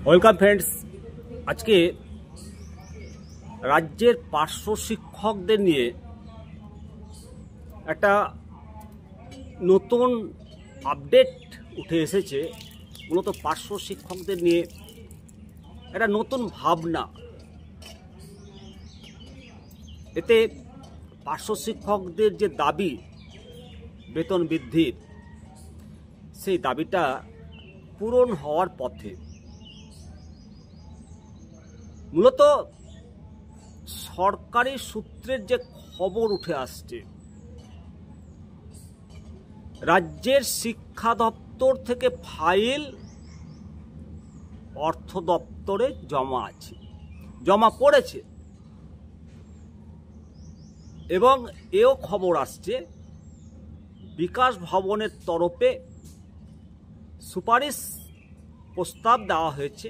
Welcome friends. আজকে রাজ্যের পার্শ্ব শিক্ষকদের নিয়ে একটা নতুন আপডেট উঠে এসেছে। মূলত পার্শ্ব শিক্ষকদের নিয়ে একটা নতুন ভাবনা। এতে পার্শ্ব শিক্ষকদের যে দাবি বেতন বৃদ্ধির, সেই দাবিটা পূরণ হওয়ার পথে। মূলত সরকারি সূত্রের যে খবর উঠে আসছে, রাজ্যের শিক্ষা দপ্তর থেকে ফাইল অর্থ দপ্তরে জমা পড়েছে, এবং এও খবর আসছে বিকাশ ভবনের তরফে সুপারিশ প্রস্তাব দেওয়া হয়েছে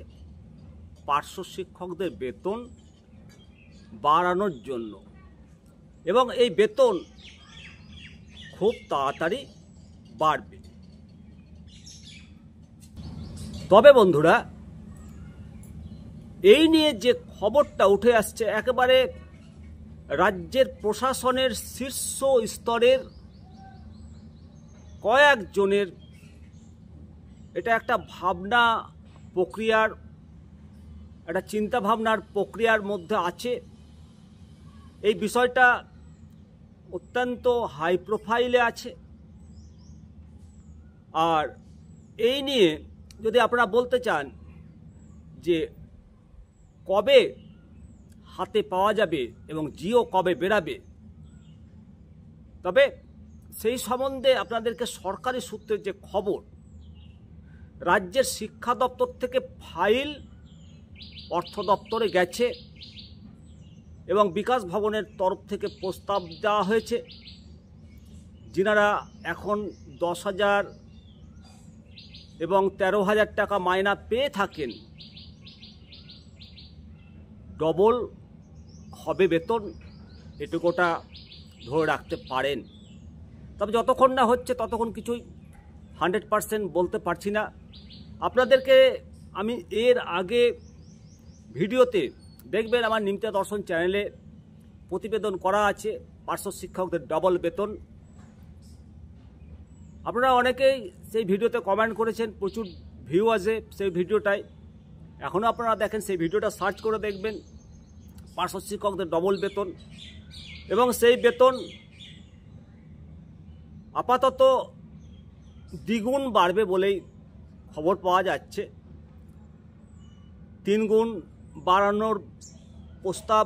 পার্শ্ব শিক্ষকদের বেতন বাড়ানোর জন্য, এবং এই বেতন খুব তাড়াতাড়ি বাড়বে। তবে বন্ধুরা, এই নিয়ে যে খবরটা উঠে আসছে, একেবারে রাজ্যের প্রশাসনের শীর্ষ স্তরের কয়েকজনের এটা একটা ভাবনা প্রক্রিয়ার, একটা চিন্তা ভাবনার প্রক্রিয়ার মধ্যে আছে। এই বিষয়টা অত্যন্ত হাই প্রোফাইলে আছে। আর এই নিয়ে যদি আপনারা বলতে চান যে কবে হাতে পাওয়া যাবে এবং জিও কবে বেরাবে, তবে সেই সম্বন্ধে আপনাদেরকে সরকারি সূত্রের যে খবর, রাজ্যের শিক্ষা দপ্তর থেকে ফাইল অর্থ দপ্তরে গেছে এবং বিকাশ ভবনের তরফ থেকে প্রস্তাব দেওয়া হয়েছে। যিনারা এখন 10,000 এবং 13,000 টাকা মাইনা পেয়ে থাকেন, ডবল হবে বেতন, এটুকুটা ধরে রাখতে পারেন। তবে যতক্ষণ না হচ্ছে ততক্ষণ কিছুই 100% বলতে পারছি না। আপনাদেরকে আমি এর আগে ভিডিওতে দেখবেন, আমার নিমতা দর্শন চ্যানেলে প্রতিবেদন করা আছে পার্শ্ব শিক্ষকদের ডবল বেতন। আপনারা অনেকেই সেই ভিডিওতে কমেন্ট করেছেন, প্রচুর ভিউ আছে সেই ভিডিওটায়। এখনও আপনারা দেখেন, সেই ভিডিওটা সার্চ করে দেখবেন পার্শ্ব শিক্ষকদের ডবল বেতন, এবং সেই বেতন আপাতত দ্বিগুণ বাড়বে বলেই খবর পাওয়া যাচ্ছে। 3 গুণ বাড়ানোর প্রস্তাব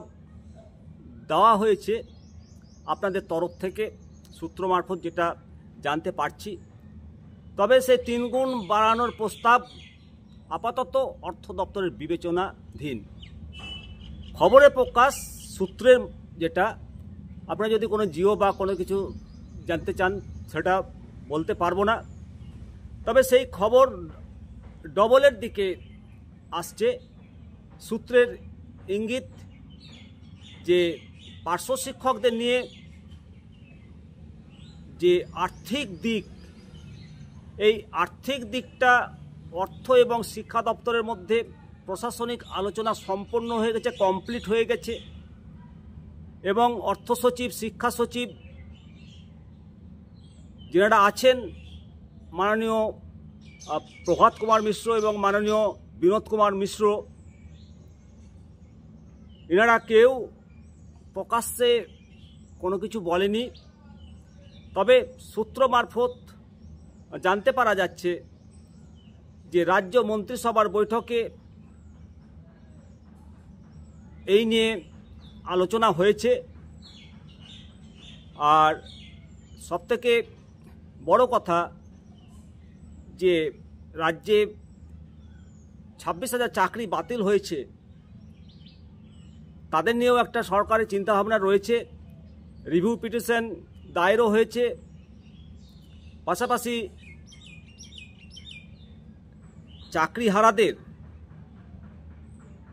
দেওয়া হয়েছে আপনাদের তরফ থেকে, সূত্র মারফত যেটা জানতে পারছি। তবে সেই 3 গুণ বাড়ানোর প্রস্তাব আপাতত অর্থ দপ্তরের বিবেচনাধীন। খবরে প্রকাশ সূত্রের যেটা, আপনারা যদি কোনো জিও বা কোনো কিছু জানতে চান সেটা বলতে পারবো না। তবে সেই খবর ডবলের দিকে আসছে। সূত্রের ইঙ্গিত যে পার্শ্ব শিক্ষকদের নিয়ে যে আর্থিক দিক, এই আর্থিক দিকটা অর্থ এবং শিক্ষা দপ্তরের মধ্যে প্রশাসনিক আলোচনা সম্পন্ন হয়ে গেছে, কমপ্লিট হয়ে গেছে, এবং অর্থ সচিব, শিক্ষা সচিব যারা আছেন, মাননীয় প্রভাত কুমার মিশ্র এবং মাননীয় বিনোদ কুমার মিশ্র, এনারা কেউ প্রকাশ্যে কোনো কিছু বলেনি। তবে সূত্র মারফত জানতে পারা যাচ্ছে যে রাজ্য মন্ত্রিসভার বৈঠকে এই নিয়ে আলোচনা হয়েছে। আর সবথেকে বড় কথা যে রাজ্যে 26,000 চাকরি বাতিল হয়েছে, তাদের নিয়েও একটা সরকারি চিন্তাভাবনা রয়েছে। রিভিউ পিটিশন দায়েরও হয়েছে। পাশাপাশি চাকরিহারাদের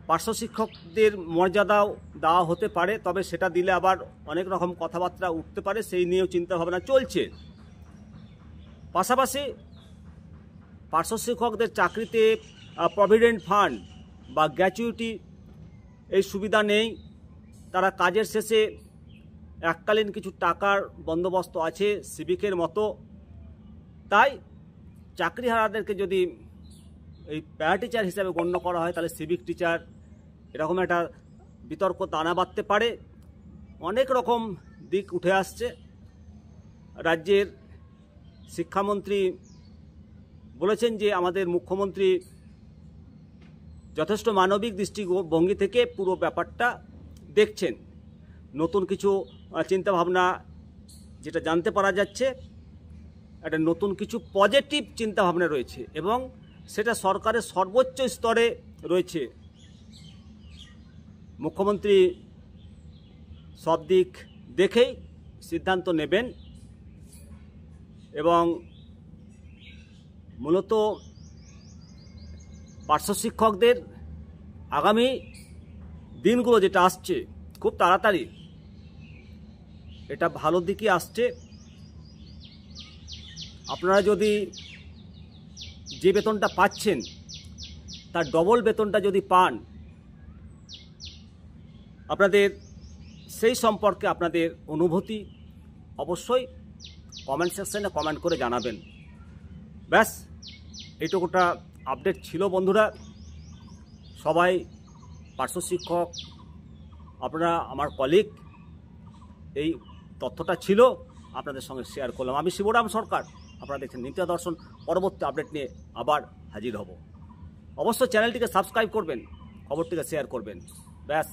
পার্শ্ব শিক্ষকদের মর্যাদাও দেওয়া হতে পারে, তবে সেটা দিলে আবার অনেক রকম কথাবার্তা উঠতে পারে, সেই নিয়েও চিন্তাভাবনা চলছে। পাশাপাশি পার্শ্ব শিক্ষকদের চাকরিতে প্রভিডেন্ট ফান্ড বা গ্র্যাচুইটি এই সুবিধা নেই। তারা কাজের শেষে এককালীন কিছু টাকার বন্দোবস্ত আছে সিভিকের মতো। তাই চাকরিহারাদেরকে যদি এই প্যারা টিচার হিসাবে গণ্য করা হয় তাহলে সিভিক টিচার, এরকম একটা বিতর্ক দানা বাঁধতে পারে। অনেক রকম দিক উঠে আসছে। রাজ্যের শিক্ষামন্ত্রী বলেছেন যে আমাদের মুখ্যমন্ত্রী যথেষ্ট মানবিক দৃষ্টিভঙ্গি থেকে পুরো ব্যাপারটা দেখছেন। নতুন কিছু চিন্তাভাবনা যেটা জানতে পারা যাচ্ছে, একটা নতুন কিছু পজিটিভ চিন্তাভাবনা রয়েছে এবং সেটা সরকারের সর্বোচ্চ স্তরে রয়েছে। মুখ্যমন্ত্রী সব দিক দেখেই সিদ্ধান্ত নেবেন এবং মূলত পার্শ্ব শিক্ষকদের আগামী দিনগুলো যেটা আসছে খুব তাড়াতাড়ি এটা ভালো দিকে আসছে। আপনারা যদি যে বেতনটা পাচ্ছেন তার ডবল বেতনটা যদি পান, আপনাদের সেই সম্পর্কে আপনাদের অনুভূতি অবশ্যই কমেন্ট সেকশনে কমেন্ট করে জানাবেন। ব্যাস এইটুকুটা আপডেট ছিল বন্ধুরা। সবাই পার্শ্ব শিক্ষক, আপনারা আমার কলিগ, এই তথ্যটা ছিল আপনাদের সঙ্গে শেয়ার করলাম। আমি শিবরাম সরকার, আপনারা দেখছেন নিত্য দর্শন। পরবর্তী আপডেট নিয়ে আবার হাজির হব। অবশ্যই চ্যানেলটিকে সাবস্ক্রাইব করবেন, খবরটিকে শেয়ার করবেন। ব্যাস।